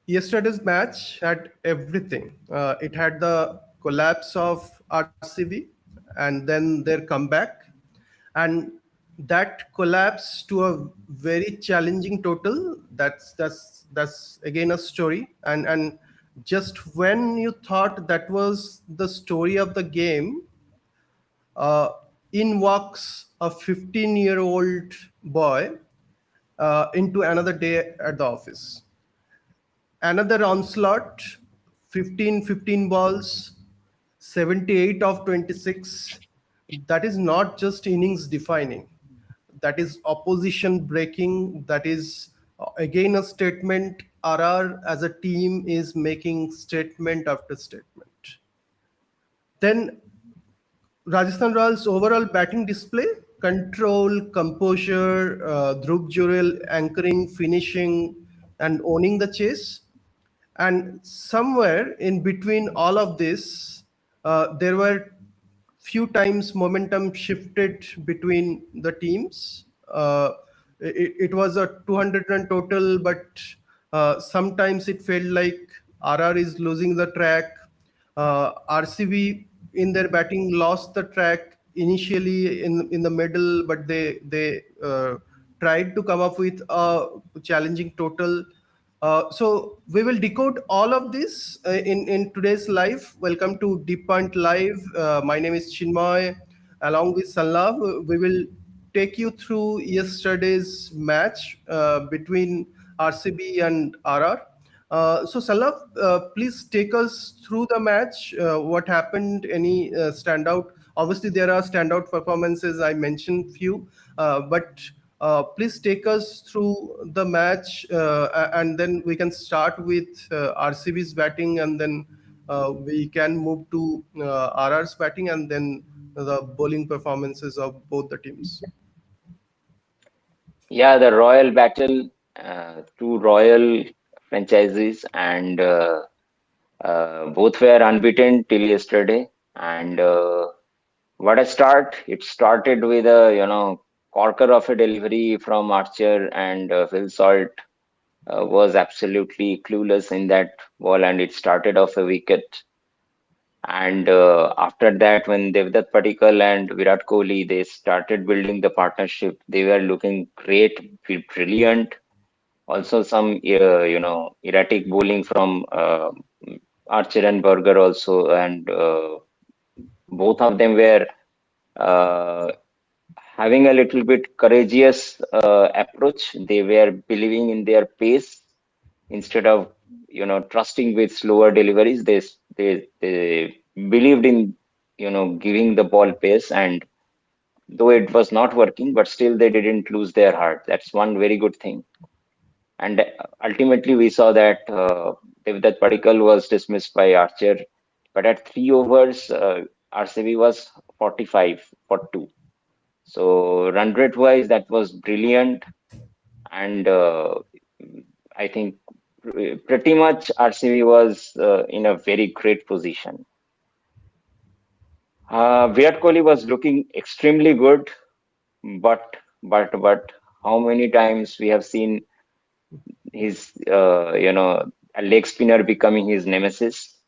Yesterday's match had everything. It had the collapse of RCB and then their comeback, and that collapse to a very challenging total. That's again a story. And just when you thought that was the story of the game, uh, in walks a 15-year-old boy into another day at the office. Another onslaught, 15 balls, 78 of 26. That is not just innings defining. That is opposition breaking. That is again a statement. RR as a team is making statement after statement. Then Rajasthan Royals' overall batting display, control, composure, Dhruv Jurel anchoring, finishing, and owning the chase. And somewhere in between all of this, there were few times momentum shifted between the teams. It was a 200 run total, but sometimes it felt like RR is losing the track. RCB in their batting lost the track initially in the middle, but they tried to come up with a challenging total. So we will decode all of this in today's live. Welcome to Deep Point Live. My name is Chinmoy. Along with Sallav, we will take you through yesterday's match between RCB and RR. So Sallav, please take us through the match. What happened? Any standout? Obviously, there are standout performances. I mentioned few, but please take us through the match, and then we can start with RCB's batting, and then we can move to RR's batting, and then the bowling performances of both the teams. Yeah, the royal battle, two royal franchises, and both were unbeaten till yesterday. And what a start! It started with a corker of a delivery from Archer, and Phil Salt was absolutely clueless in that ball, and it started off a wicket. And after that, when Devdutt Padikkal and Virat Kohli they started building the partnership, they were looking great, brilliant. Also, some erratic bowling from Archer and Berger also, and both of them were uh, having a little bit courageous approach. They were believing in their pace instead of trusting with slower deliveries. They believed in giving the ball pace, and though it was not working, but still they didn't lose their heart. That's one very good thing. And ultimately, we saw that Devdutt Padikkal was dismissed by Archer, but at 3 overs, RCB was 45 for 2. So run rate wise, that was brilliant, and I think pretty much RCB was in a very great position. Virat Kohli was looking extremely good, but how many times we have seen his a leg spinner becoming his nemesis,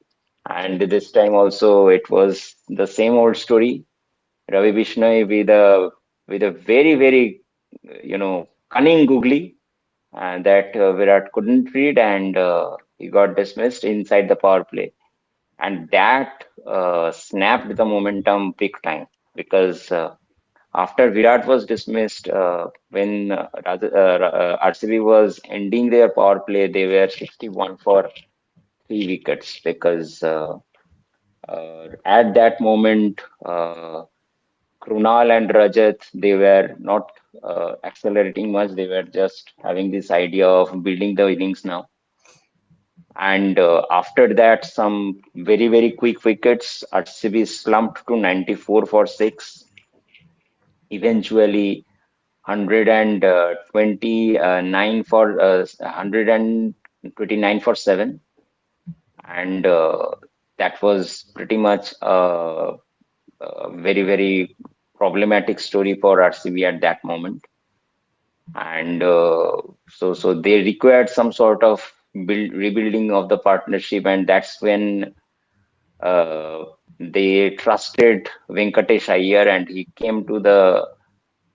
and this time also it was the same old story. Ravi Bishnoi with a very cunning googly and that Virat couldn't read, and he got dismissed inside the power play, and that snapped the momentum big time because after Virat was dismissed, when RCB was ending their power play, they were 61 for 3 wickets because at that moment, Krunal and Rajat, they were not accelerating much. They were just having this idea of building the innings now. And after that, some very quick wickets. RCB slumped to 94 for 6. Eventually, 129 for 129 for 7. And that was pretty much a very problematic story for RCB at that moment. And so they required some sort of rebuilding of the partnership, and that's when uh, they trusted Venkatesh Iyer, and he came to the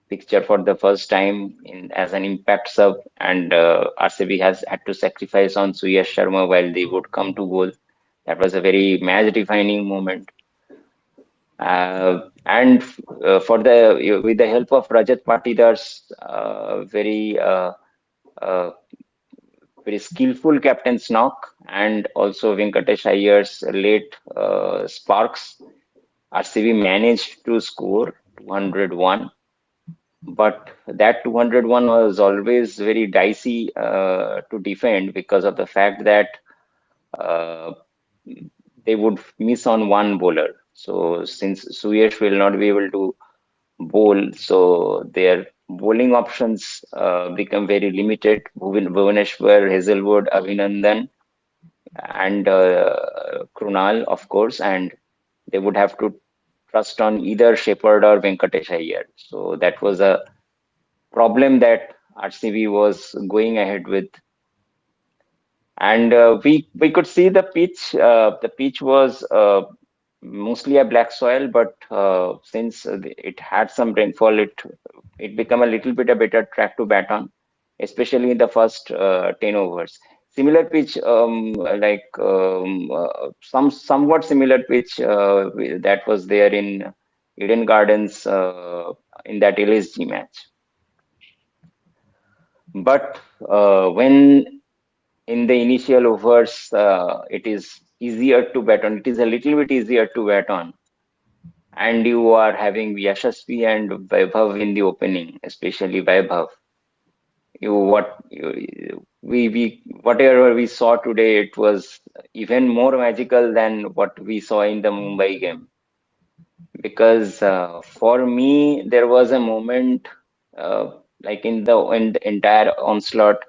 picture for the first time as an impact sub, and RCB has had to sacrifice on Suyash Sharma while they would come to goal. That was a very match-defining moment. And for the with the help of Rajat Patidar's uh, very skillful captain's knock, and also Venkatesh Iyer's late sparks, RCB managed to score 201. But that 201 was always very dicey to defend because of the fact that uh, they would miss on one bowler. So since Suyesh will not be able to bowl, so their bowling options become very limited. Bhuvaneshwar, Hazelwood, Abhinandan, and Krunal, of course, and they would have to trust on either Shepherd or Venkatesh Iyer. So that was a problem that RCB was going ahead with, and we could see the pitch. The pitch was mostly a black soil, but since it had some rainfall, it became a little bit a better track to bat on, especially in the first 10 overs. Similar pitch, somewhat similar pitch that was there in Eden Gardens in that LSG match. But when in the initial overs, it is easier to bat on. It is a little bit easier to bat on, and you are having Yashasvi and Vaibhav in the opening, especially Vaibhav. We whatever we saw today, it was even more magical than what we saw in the Mumbai game. Because for me, there was a moment, uh, like in the entire onslaught,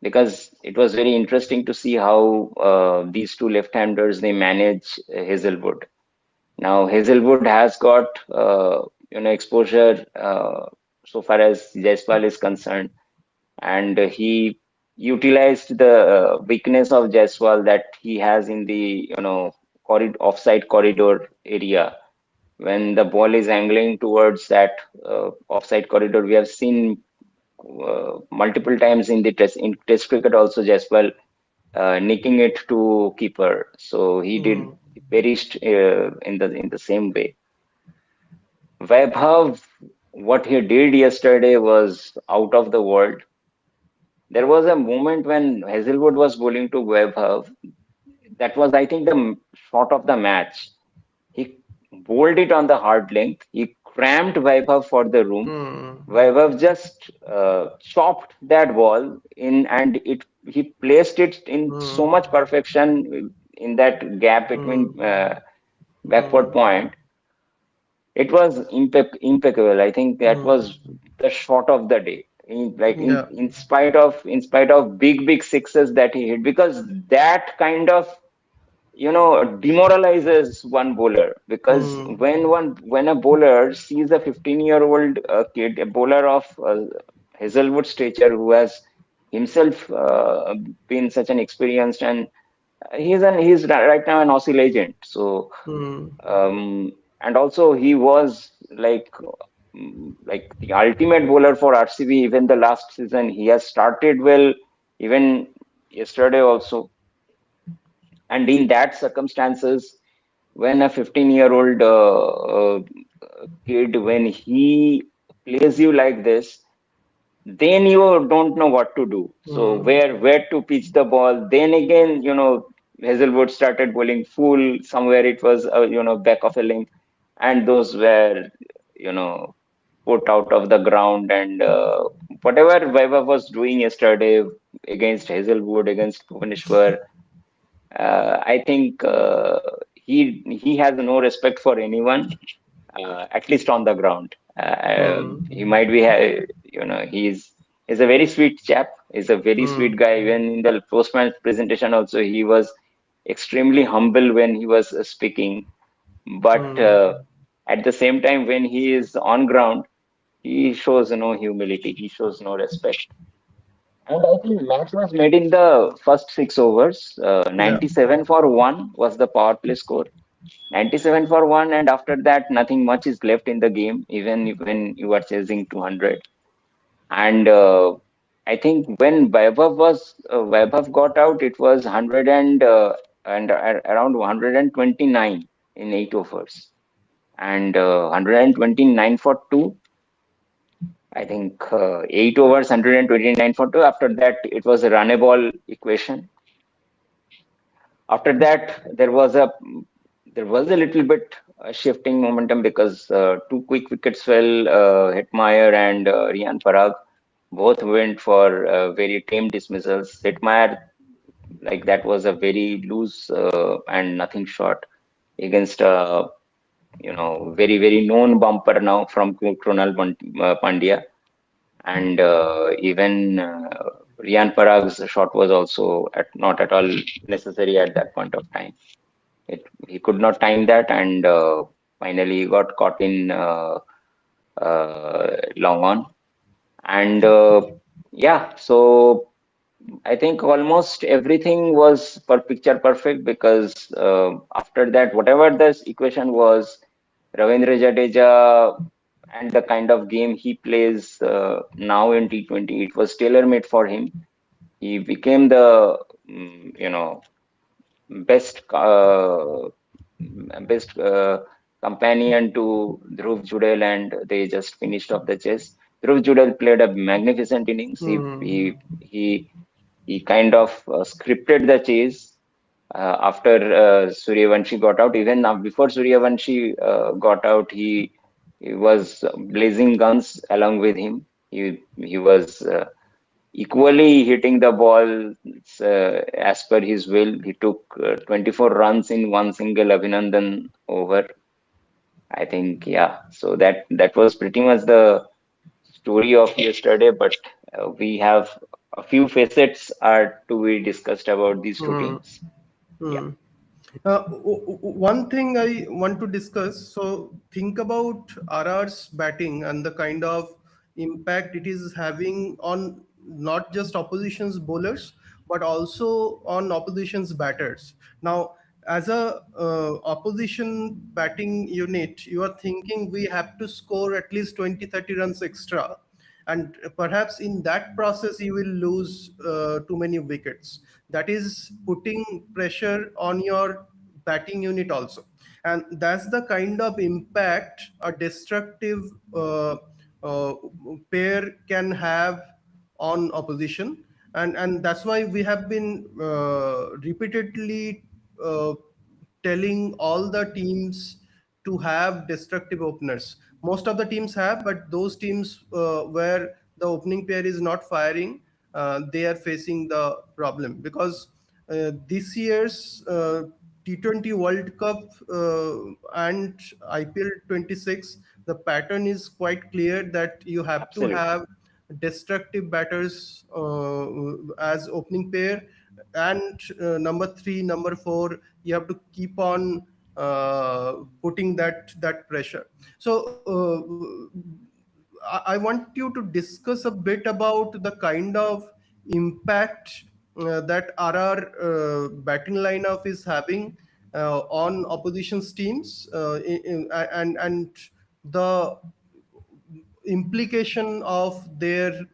because it was very interesting to see how these two left-handers they manage Hazelwood. Now Hazelwood has got exposure so far as Jaiswal is concerned, and he utilized the weakness of Jaiswal that he has in the offside corridor area. When the ball is angling towards that offside corridor, we have seen multiple times in test cricket also Jaiswal nicking it to keeper. So he did Hmm. perished in the same way. Vaibhav, what he did yesterday was out of the world. There was a moment when Hazelwood was bowling to Vaibhav. That was, I think, the shot of the match. He bowled it on the hard length. He cramped Vaibhav for the room. Hmm. Vaibhav just chopped that ball in, and it he placed it in so Hmm. much perfection in that gap between Hmm. backward Hmm. point. It was impeccable. I think that Hmm. was the shot of the day. Yeah. In spite of big sixes that he hit, because that kind of demoralizes one bowler. Because Hmm. when a bowler sees a 15-year-old kid, a bowler of Hazelwood stature, who has himself been such an experienced, and he's right now an Aussie legend. So Hmm. um, and also he was like the ultimate bowler for RCB. Even the last season, he has started well. Even yesterday also, and in that circumstances, when a 15-year-old kid, when he plays you like this, then you don't know what to do. So Hmm. where to pitch the ball? Then again, Hazelwood started bowling full. Somewhere it was back of a length, and those were you know put out of the ground. And whatever Vaibhav was doing yesterday against Hazelwood, against Bhuvaneshwar, I think he has no respect for anyone, at least on the ground. Hmm. He might be, he's a very sweet chap. He's a very Hmm. sweet guy. Even in the post-match presentation, also he was extremely humble when he was speaking. But Hmm. at the same time, when he is on ground, he shows no humility. He shows no respect. And I think match was made in the first 6 overs. Yeah. 97 for 1 was the power play score. 97 for 1, and after that, nothing much is left in the game, even when you are chasing 200. And I think when Vaibhav got out, it was 100 and around 129 in 8 overs, and 129 for 2. I think 8 overs, 129 for 2. After that, it was a runnable equation. After that, there was a little bit shifting momentum because two quick wickets fell. Hetmeyer and Rian Parag both went for very tame dismissals. Hetmeyer, like that was a very loose and nothing shot against very very known bumper now from Krunal Pandya, and even Rian Parag's shot was also not at all necessary at that point of time. He could not time that, and finally got caught in long on. And yeah, so I think almost everything was per picture perfect because after that, whatever this equation was, Ravindra Jadeja and the kind of game he plays now in T20, it was tailor made for him. He became the best best companion to Dhruv Judel, and they just finished off the chase. Dhruv Judel played a magnificent innings. Hmm. He kind of scripted the chase after Suryavanshi got out. Even now, before Suryavanshi got out, he was blazing guns along with him. He was equally hitting the ball as per his will. He took 24 runs in one single Abhinandan over. I think, yeah. So that was pretty much the story of yesterday. But we have a few facets are to be discussed about these two Hmm. teams. Yeah, Hmm. One thing I want to discuss. So think about RR's batting and the kind of impact it is having on not just opposition's bowlers but also on opposition's batters. Now, as a opposition batting unit, you are thinking we have to score at least 20-30 runs extra, and perhaps in that process you will lose too many wickets. That is putting pressure on your batting unit also, and that's the kind of impact a destructive uh, uh, pair can have on opposition. And that's why we have been repeatedly uh, telling all the teams to have destructive openers. Most of the teams have, but those teams where the opening pair is not firing, they are facing the problem because this year's T20 World Cup and IPL 26, the pattern is quite clear that you have to absolutely. have destructive batters as opening pair, and number three, number four, you have to keep on putting that pressure. So I want you to discuss a bit about the kind of impact that RR batting lineup is having on opposition's teams, and the implication of their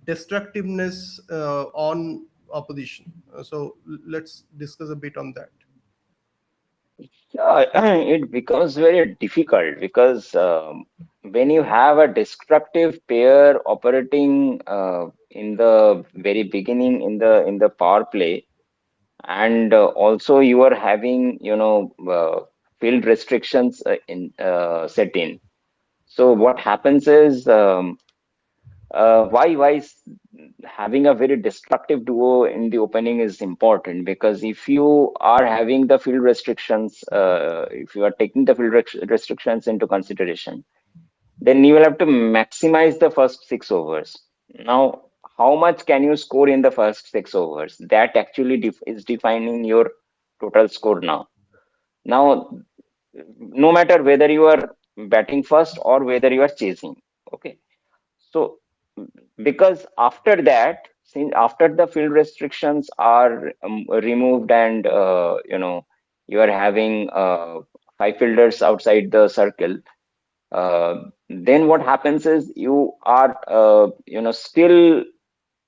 destructiveness on opposition. So let's discuss a bit on that. Yeah, it becomes very difficult because when you have a destructive pair operating in the very beginning in the power play, and also you are having field restrictions set in. So what happens is why having a very destructive duo in the opening is important, because if you are having the field restrictions, if you are taking the restrictions into consideration, then you will have to maximize the first 6 overs. Now, how much can you score in the first 6 overs? That actually is defining your total score now. Now, no matter whether you are batting first or whether you are chasing. Okay. So because after that, since after the field restrictions are removed, and you are having five fielders outside the circle, then what happens is you are still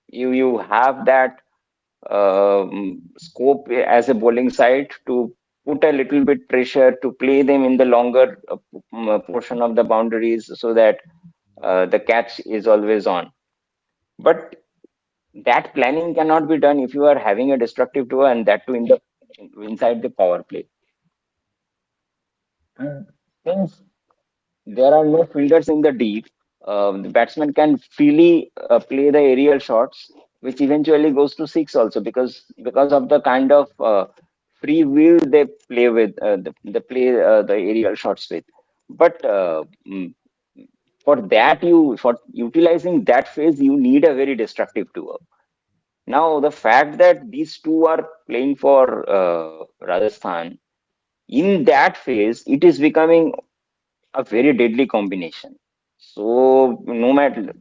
you have that scope as a bowling side to put a little bit pressure to play them in the longer portion of the boundaries, so that the catch is always on. But that planning cannot be done if you are having a destructive tour, and that too in the inside the power play. And since there are no fielders in the deep, the batsman can freely play the aerial shots, which eventually goes to six also, because of the kind of free will they play with, the play the aerial shots with. But for that, you for utilizing that phase, you need a very destructive tour. Now, the fact that these two are playing for Rajasthan, in that phase, it is becoming a very deadly combination. So, no matter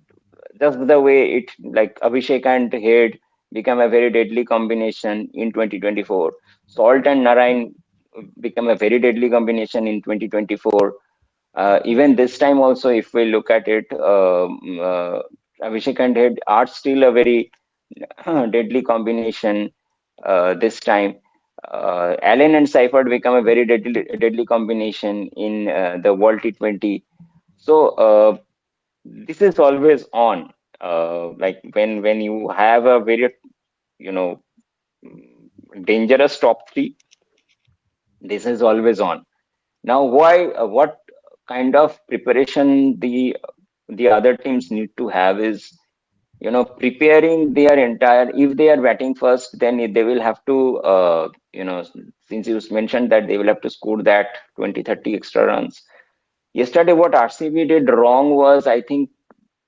just the way it, like Abhishek and Head become a very deadly combination in 2024. Salt and Narayan become a very deadly combination in 2024. Even this time also, if we look at it, Abhishek and Head are still a very deadly combination this time. Allen and Seifert become a very deadly combination in the World T20. So this is always on. Like when you have a very you know dangerous top three, this is always on. Now, why? What kind of preparation the other teams need to have is, preparing their entire. If they are batting first, then they will have to, since you mentioned that they will have to score that 20-30 extra runs. Yesterday, what RCB did wrong was, I think,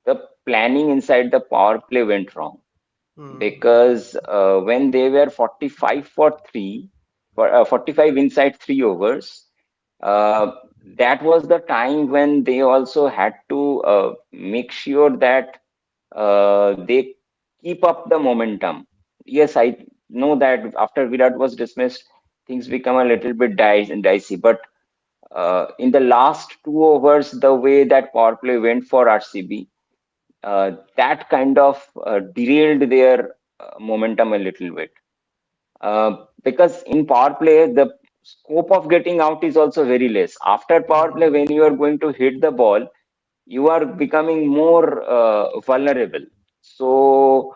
the planning inside the power play went wrong, Hmm. because when they were 45 for 3, for 45 inside 3 overs, uh, that was the time when they also had to make sure that they keep up the momentum. Yes, I know that after Virat was dismissed, things become a little bit dicey. But in the last 2 overs, the way that power play went for RCB, that kind of derailed their momentum a little bit. Because in power play, the scope of getting out is also very less. After power play, Hmm. when you are going to hit the ball, you are becoming more vulnerable. So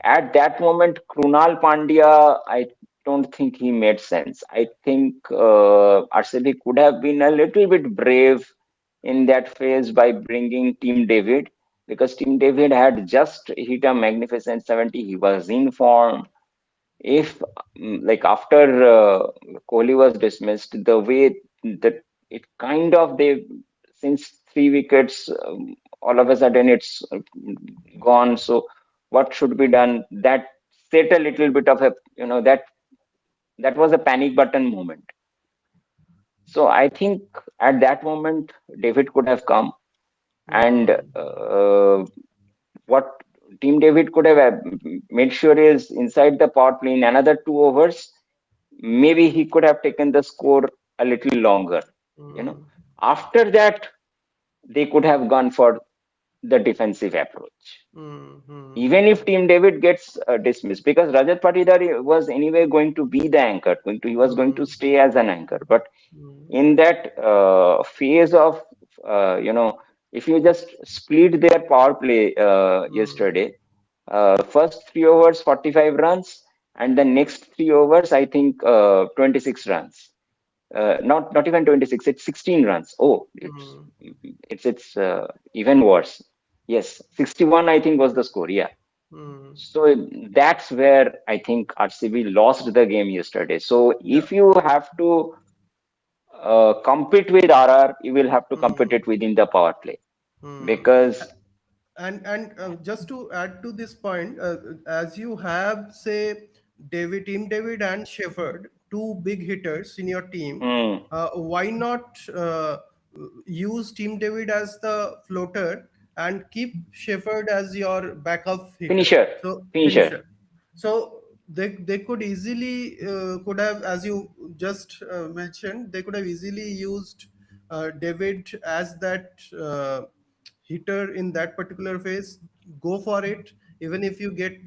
at that moment, Krunal Pandya, I don't think he made sense. I think RCB could have been a little bit brave in that phase by bringing Team David, because Team David had just hit a magnificent 70. He was in form. If like after Kohli was dismissed, the way that it kind of they since 3 wickets, all of a sudden it's gone. So what should be done? That set a little bit of a that was a panic button moment. So I think at that moment David could have come, and Hmm. what Team David could have made sure is inside the power play in another 2 overs, maybe he could have taken the score a little longer. You know, Hmm. after that, they could have gone for the defensive approach. Hmm. Hmm. Even if Team David gets dismissed, because Rajat Patidar was anyway going to be the anchor, he was going to Hmm. stay as an anchor. But Hmm. in that phase of, if you just split their power play Hmm. yesterday, first 3 overs, 45 runs, and the next 3 overs, I think 26 runs. Not even 26, it's 16 runs. Oh, Hmm. it's even worse. Yes, 61, I think, was the score. Yeah. Hmm. So that's where I think RCB lost the game yesterday. So Yeah. if you have to compete with RR, you will have to compete Hmm. it within the power play, Hmm. because And just to add to this point, as you have say Team David and Shepherd, two big hitters in your team, hmm, why not use Team David as the floater and keep Shepherd as your backup hitter. Finisher, So finisher. finisher. So they could easily could have, as you just mentioned, they could have easily used David as that hitter in that particular phase. Go for it. Even if you get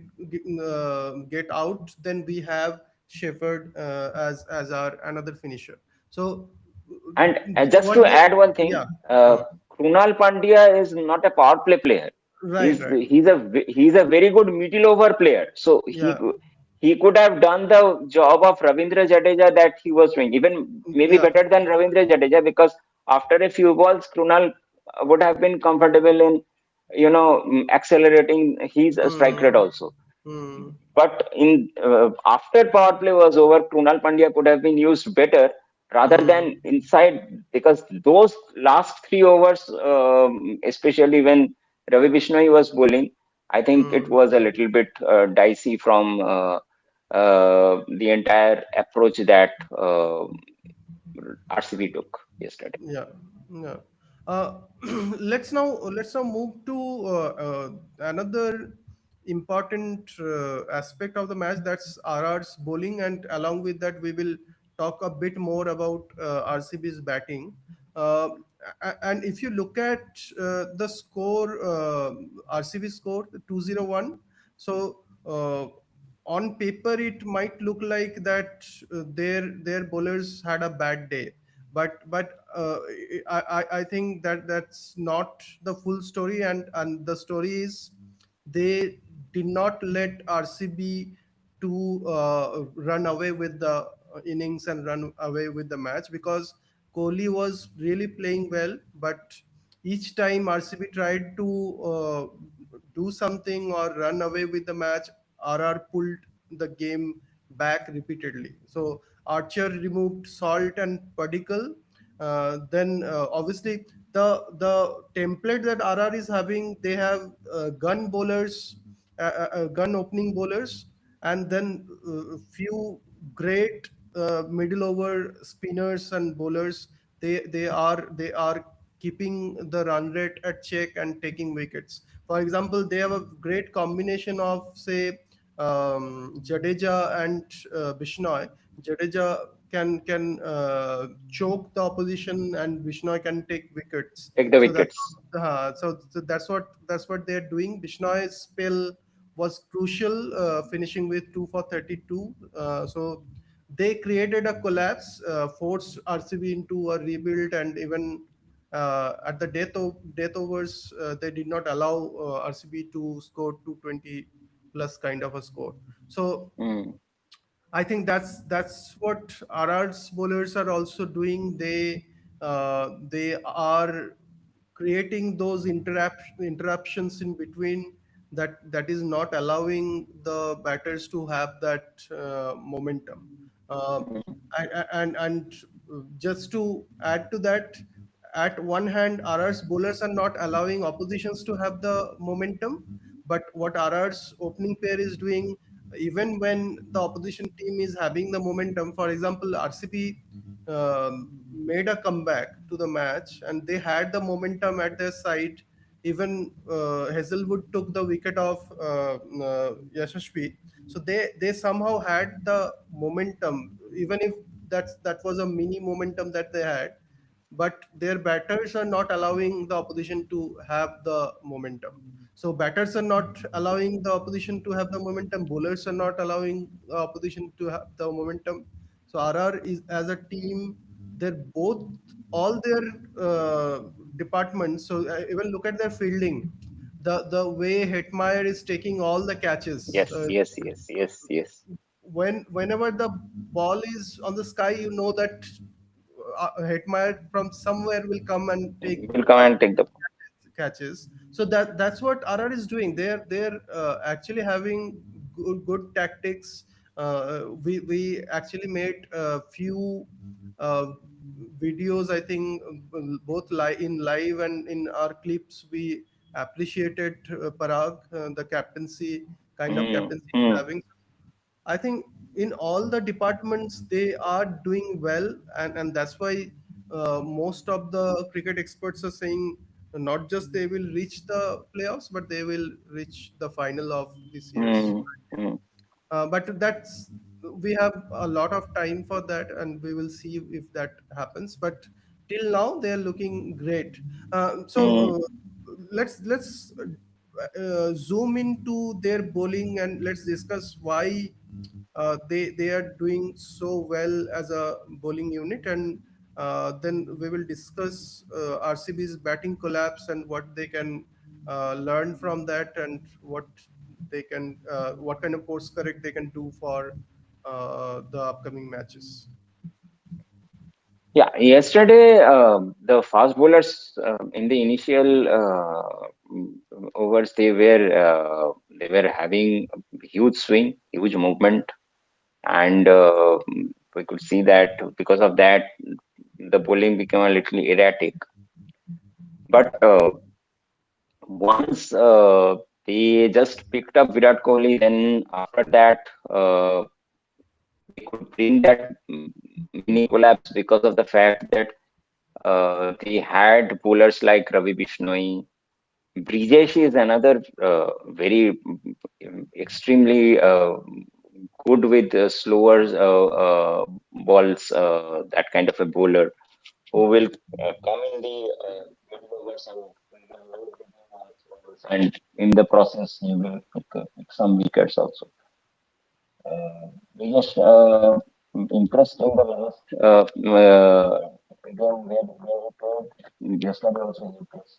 out, then we have Shepherd as our another finisher. So And just to what they add one thing, yeah. Hmm. Krunal Pandya is not a power play player. Right, right. He's a very good middle over player. So Yeah, he could have done the job of Ravindra Jadeja that he was doing, even maybe yeah. better than Ravindra Jadeja, because after a few balls, Krunal would have been comfortable in, accelerating his strike rate Hmm. also. Hmm. But in after power play was over, Krunal Pandya could have been used better rather than Hmm. inside, because those last 3 overs, especially when Ravi Bishnoi was bowling, I think it Hmm. was a little bit dicey from the entire approach that RCB took yesterday. Yeah, yeah. Uh, let's now move to another important aspect of the match. That's RR's bowling, and along with that, we will talk a bit more about RCB's batting. Uh, and if you look at the score, RCB score 201. So on paper, it might look like that their bowlers had a bad day, but I think that that's not the full story, and the story is they did not let RCB to run away with the innings and run away with the match, because Kohli was really playing well, but each time RCB tried to do something or run away with the match, RR pulled the game back repeatedly. So Archer removed Salt and Padikkal. Then obviously the template that RR is having, they have gun bowlers, gun opening bowlers, and then few great middle over spinners and bowlers. They are keeping the run rate at check and taking wickets. For example, they have a great combination of, say, Jadeja and Bishnoi. Jadeja can choke the opposition, and Bishnoi can take wickets. Take the So that's wickets. so that's what they're doing. Bishnoi's spell was crucial, finishing with 2 for 32. So they created a collapse, forced RCB into a rebuild, and even at the death overs, they did not allow RCB to score 220 plus kind of a score. So Mm, I think that's what RR's bowlers are also doing. They are creating those interruptions in between, that is not allowing the batters to have that momentum. Uh, mm, and just to add to that, at one hand, RR's bowlers are not allowing oppositions to have the momentum, but what RR's opening pair is doing, even when the opposition team is having the momentum. For example, RCB made a comeback to the match, and they had the momentum at their side. Even Hazelwood took the wicket of Yashasvi, so they somehow had the momentum, even if that was a mini momentum that they had. But their batters are not allowing the opposition to have the momentum. So batters are not allowing the opposition to have the momentum. Bowlers are not allowing the opposition to have the momentum. So RR is, as a team, they're both, all their departments. So even look at their fielding. The way Hetmeyer is taking all the catches. yes, yes, yes, yes, yes. Whenever the ball is on the sky, you know that Hetmeyer from somewhere will come and take We'll come and take the. catches. So that's what RR is doing. They're actually having good tactics. We actually made a few uh, videos. I think both in live and in our clips, we appreciated Parag, the captaincy, kind of Mm, captaincy he's mm, having. I think in all the departments they are doing well, and that's why most of the cricket experts are saying Not just they will reach the playoffs, but they will reach the final of this year's. Hmm. Hmm. But that's we have a lot of time for that, and we will see if that happens. But till now, they are looking great. So Hmm. let's zoom into their bowling and let's discuss why they are doing so well as a bowling unit, and then we will discuss RCB's batting collapse and what they can learn from that, and what kind of course correct they can do for the upcoming matches. Yeah, yesterday the fast bowlers in the initial overs they were having huge swing, huge movement, and we could see that because of that the bowling became a little erratic. But once they just picked up Virat Kohli, then after that they could bring that mini collapse because of the fact that they had bowlers like Ravi Bishnoi. Brijesh is another very extremely good with slower balls, that kind of a bowler who will come in the middle overs and load with the balls, and in the process he will pick some wickets also. We just impressed in the last game where he played yesterday also he plays.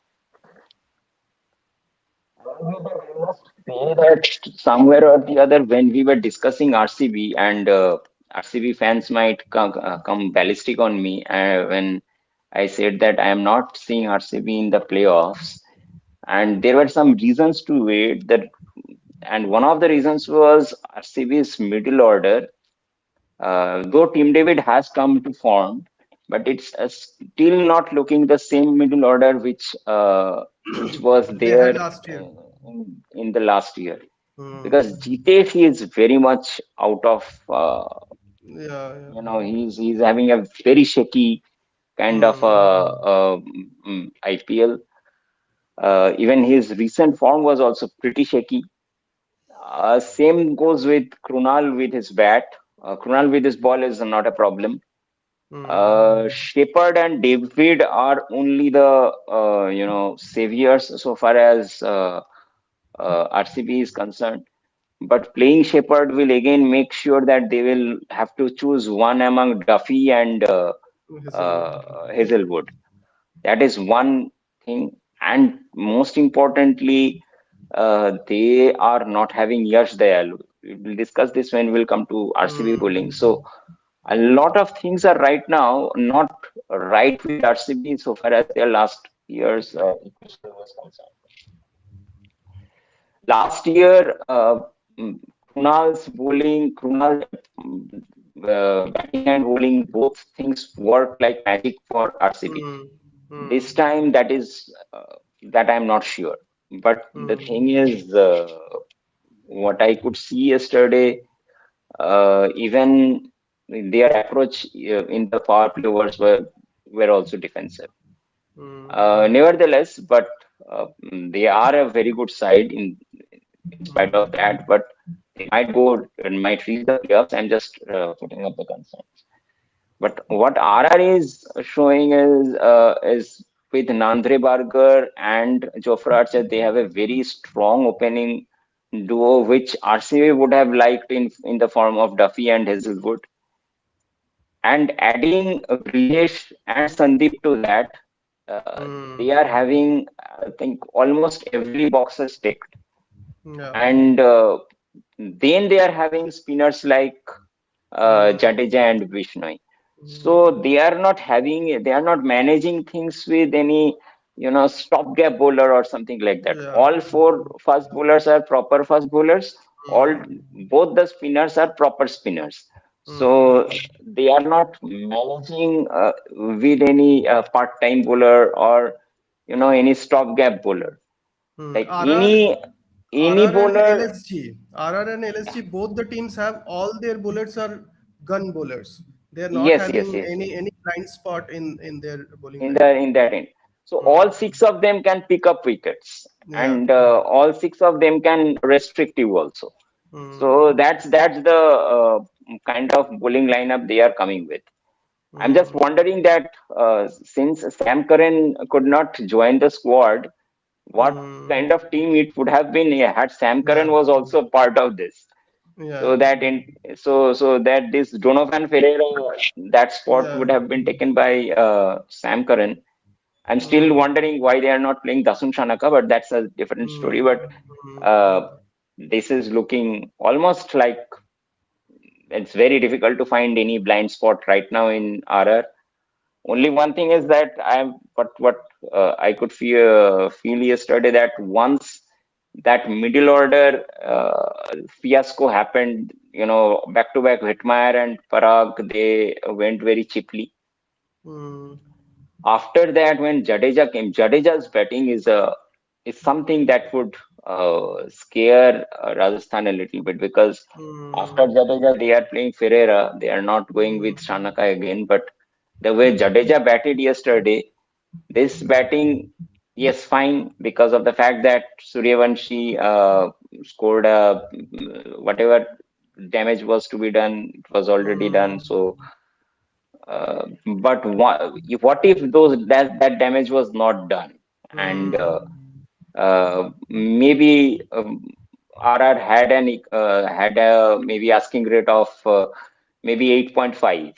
We must say that somewhere or the other when we were discussing RCB, and RCB fans might come ballistic on me when I said that I am not seeing RCB in the playoffs, and there were some reasons to it. That and one of the reasons was RCB's middle order. Though Team David has come to form, but it's still not looking the same middle order which was They had there last year. in the last year. Because Hmm. Jitesh he is very much out of Yeah, yeah. he's having a very shaky kind of Hmm. IPL. Even his recent form was also pretty shaky. Same goes with Krunal with his bat. Krunal with his ball is not a problem. Hmm. Shepard and David are only the saviors so far as RCB is concerned. But playing Shepard will again make sure that they will have to choose one among Duffy and Hazelwood. Hazelwood. That is one thing. And most importantly, they are not having Yash Dayalu. We will discuss this when we'll come to RCB bowling. So Hmm. a lot of things are right now not right with RCB so far as their last year's equation was concerned. Last year, mm, Krunal batting and bowling, both things worked like magic for RCB. Hmm. This Hmm. time, that I'm not sure. But the thing Hmm. is, what I could see yesterday, even their approach in the power play overs were also defensive. Hmm. Nevertheless, but they are a very good side in spite of that. But they might reach the playoffs. I'm just putting up the concerns. But what RR is showing is with Nandre Barger and Jofra Archer, they have a very strong opening duo, which RCB would have liked in the form of Duffy and Hazelwood. And adding Brijesh and Sandeep to that, they are Hmm. having, I think, almost every boxes ticked. Yeah. And then they are having spinners like Hmm. Jadeja and Vishnoi. So Hmm. they are not managing things with any, stopgap bowler or something like that. Yeah. All four fast bowlers are proper fast bowlers. Hmm. Both the spinners are proper spinners. So Hmm. they are not managing with any part-time bowler or, any stopgap bowler. Like RR, any and bowler. LSG. RR and LSG, both the teams have all their bullets are gun bowlers. They are not Yes, yes, having yes, yes. any blind spot in their bowling In lineup. that end. So all mm, six of them can pick up wickets, yeah. and all six of them can restrict you also. Mm, So that's the kind of bowling lineup they are coming with. I'm just mm, wondering that since Sam Curran could not join the squad, what mm, kind of team it would have been had Sam yeah. Curran was also part of this. So Yeah. that in so that this Donovan Ferreira, that spot Yeah. would have been taken by Sam Curran. I'm still Mm, wondering why they are not playing Dasun Shanaka, but that's a different story. mm, But uh, this is looking almost like it's very difficult to find any blind spot right now in RR. Only one thing is that what I could feel yesterday, that once that middle order fiasco happened, back to back Whitmire and Parag, they went very cheaply. mm, After that, when Jadeja came, Jadeja's batting is something that would scare Rajasthan a little bit, because after mm, Jadeja they are playing Ferreira. They are not going with mm, Shanaka again. But the way Jadeja batted yesterday, this batting, yes, fine, because of the fact that Suryavanshi scored whatever damage was to be done, it was already done. mm, So but what if that damage was not done, and mm, maybe RR had a maybe asking rate of maybe 8.5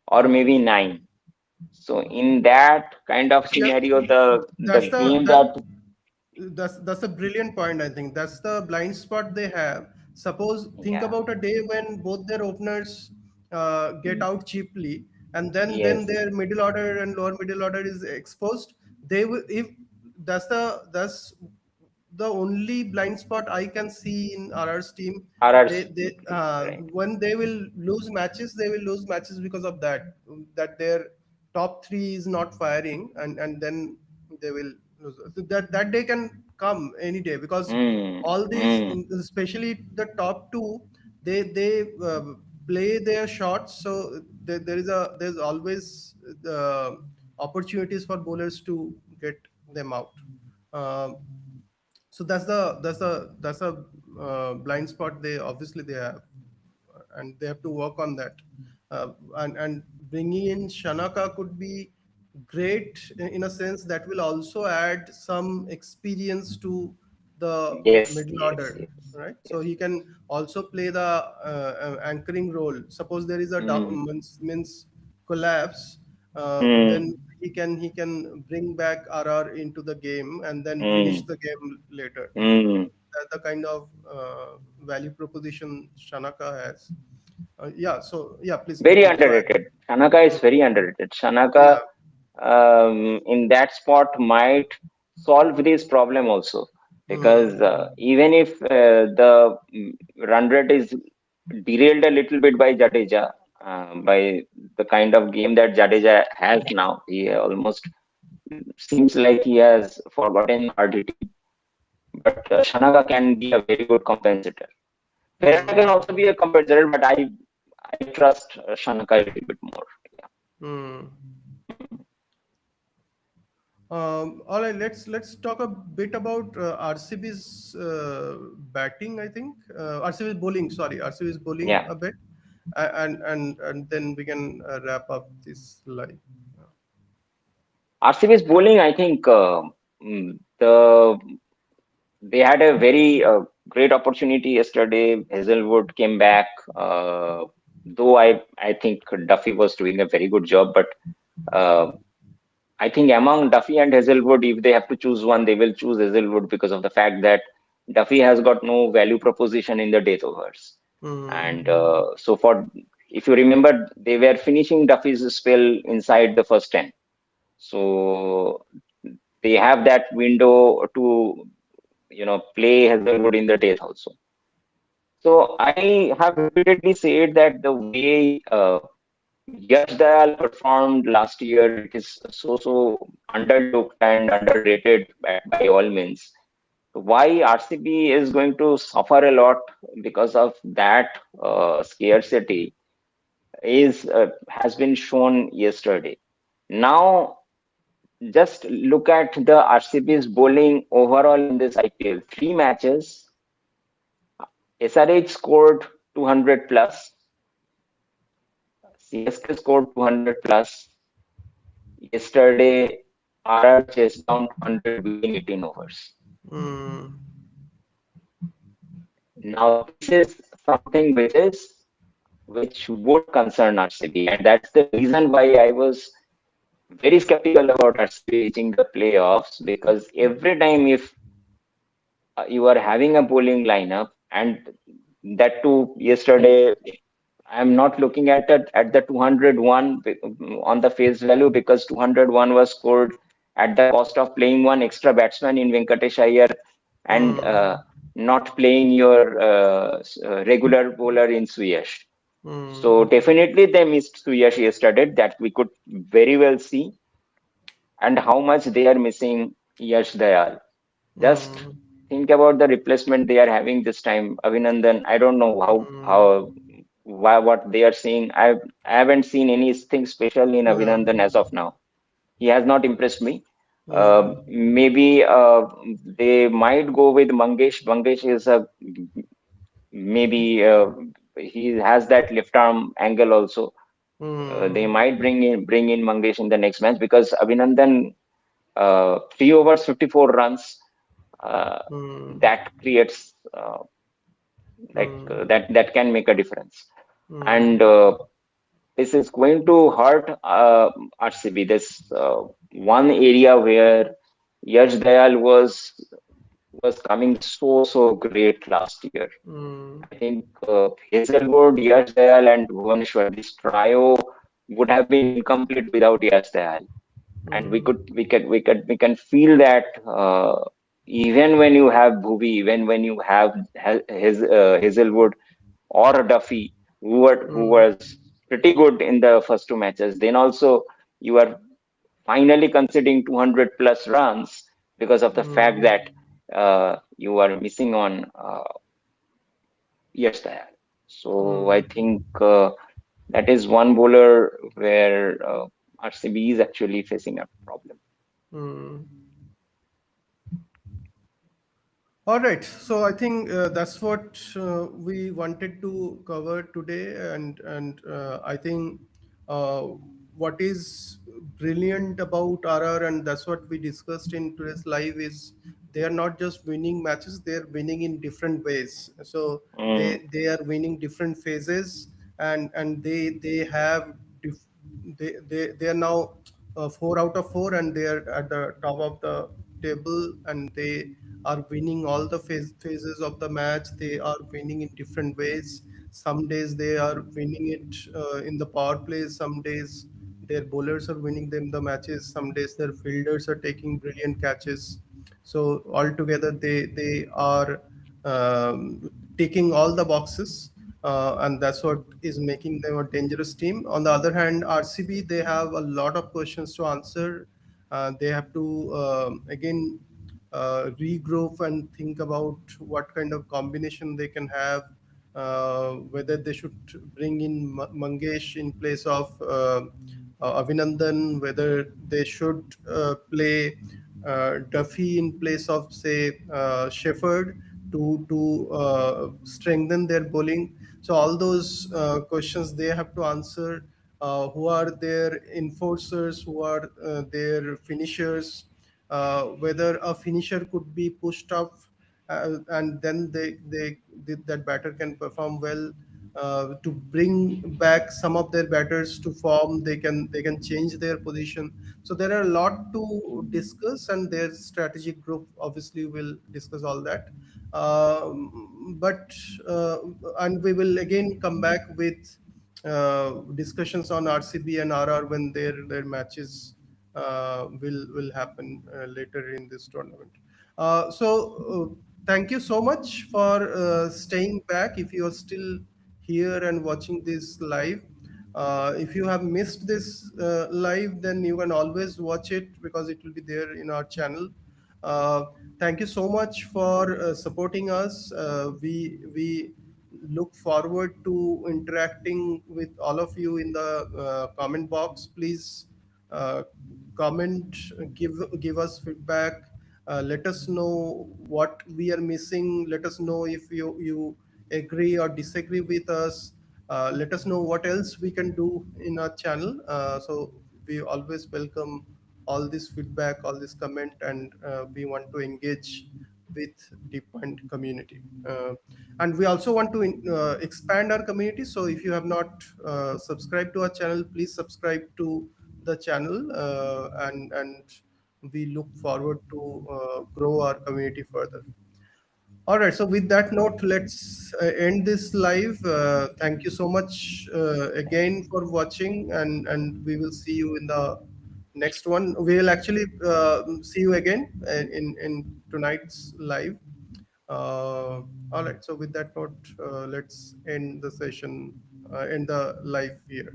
or maybe mm. 9. So in that kind of Yeah, scenario, the that's the game that that that's a brilliant point. I think that's the blind spot they have. Suppose think yeah about a day when both their openers get mm, out cheaply, and then yes their middle order and lower middle order is exposed. They will if that's the only blind spot I can see in RR's team. RR's They team, right? when they will lose matches, they will lose matches because of that their top three is not firing, and then they will lose. So that day can come any day because Mm, all these, mm, especially the top two, they play their shots. So there's always opportunities for bowlers to get them out. Um, so that's a blind spot they obviously they have, and they have to work on that. And bringing in Shanaka could be great in a sense that will also add some experience to the yes, middle yes, order, yes, right? So yes. he can also play the anchoring role. Suppose there is a Mm, means collapse, mm, then he can bring back RR into the game and then finish mm, the game later. mm. That's the kind of value proposition Shanaka has. Yeah. So yeah, please Very go ahead. underrated. Shanaka is Mm, very underrated. Shanaka, yeah. in that spot, might solve this problem also, because Mm, even if the run rate is derailed a little bit by Jadeja, by the kind of game that Jadeja has now, he almost seems like he has forgotten RDT. But Shanaka can be a very good compensator. Ferreira can mm, also be a compensator, but I trust Shanaka a little bit more. mm. All right, let's talk a bit about RCB's batting. I think RCB's bowling. Sorry, RCB's bowling Yeah. a bit, and then we can wrap up this live. RCB's bowling, I think they had a very great opportunity yesterday. Hazelwood came back, though I think Duffy was doing a very good job. But uh, I think among Duffy and Hazelwood, if they have to choose one, they will choose Hazelwood, because of the fact that Duffy has got no value proposition in the death overs. Hmm. And so for if you remember, they were finishing Duffy's spell inside the first 10. So they have that window to play Hazelwood in the death also. So I have repeatedly said that the way Yash Dayal performed last year, it is so underlooked and underrated by all means. Why RCB is going to suffer a lot because of that scarcity is has been shown yesterday. Now just look at the RCB's bowling overall in this IPL. Three matches, SRH scored 200 plus, CSK scored 200 plus. Yesterday, RR chased down 200 within 18 overs. mm, Now, this is something which would concern RCB, and that's the reason why I was very skeptical about RCB reaching the playoffs, because every time if you are having a bowling lineup, and that too yesterday, I'm not looking at it at the 201 on the face value, because 201 was scored at the cost of playing one extra batsman in Venkatesh Iyer, and mm, not playing your regular bowler in Suyash. So mm, definitely they missed Suyash yesterday, that we could very well see, and how much they are missing Yash Dayal. Just mm, think about the replacement they are having this time. Abhinandan, I don't know mm, what they are seeing. I haven't seen anything special in Abhinandan mm, as of now. He has not impressed me. mm, Maybe they might go with Mangesh. Mangesh is a maybe he has that left arm angle also. They mm, might bring in Mangesh in the next match, because Abhinandan 3 overs 54 runs, uh, mm, that creates mm, that can make a difference. And mm, this is going to hurt RCB. This one area where Yash Dayal was coming so great last year. mm, I think Hazelwood, Yash Dayal, and Bhuvaneshwar, this trio would have been incomplete without Yash Dayal. And mm, we can feel that even when you have Bhuvi, even when you have his Hazelwood or Duffy, who mm, was pretty good in the first two matches, then also you are finally conceding 200 plus runs because of the fact mm, that you are missing on Yash Dayal. So I mm, think that is one bowler where RCB is actually facing a problem. mm. All right. So I think that's what we wanted to cover today, and I think uh, what is brilliant about RR, and that's what we discussed in today's live, is they are not just winning matches; they are winning in different ways. So Mm, they are winning different phases, and they have they are now 4 out of 4, and they are at the top of the table, and they are winning all the phases of the match. They are winning in different ways. Some days they are winning it in the power play. Some days their bowlers are winning them the matches. Some days their fielders are taking brilliant catches. So altogether, they are ticking all the boxes, and that's what is making them a dangerous team. On the other hand, RCB, they have a lot of questions to answer. They have to again regroup and think about what kind of combination they can have, whether they should bring in Mangesh in place of Avinandan, whether they should play Duffy in place of, say, Shepherd to strengthen their bowling. So all those questions they have to answer. Who are their enforcers? Who are their finishers? Whether a finisher could be pushed up, and then that batter can perform well. To bring back some of their batters to form, they can change their position. So there are a lot to discuss, and their strategic group obviously will discuss all that. But and we will again come back with discussions on RCB and RR when their matches will happen later in this tournament. Thank you so much for staying back. If you are still here and watching this live, if you have missed this live, then you can always watch it because it will be there in our channel. Uh, Thank you so much for supporting us. We look forward to interacting with all of you in the comment box. Please uh, comment, give us feedback. Let us know what we are missing. Let us know if you agree or disagree with us. Let us know what else we can do in our channel. So we always welcome all this feedback, all this comment, and we want to engage with Deep Point community. And we also want to expand our community. So if you have not subscribed to our channel, please subscribe to the channel, and we look forward to grow our community further. All right. So with that note, let's end this live. Thank you so much again for watching, and we will see you in the next one. We will actually see you again in tonight's live. All right. So with that note, let's end the session, end the live here.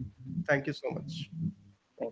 Thank you so much.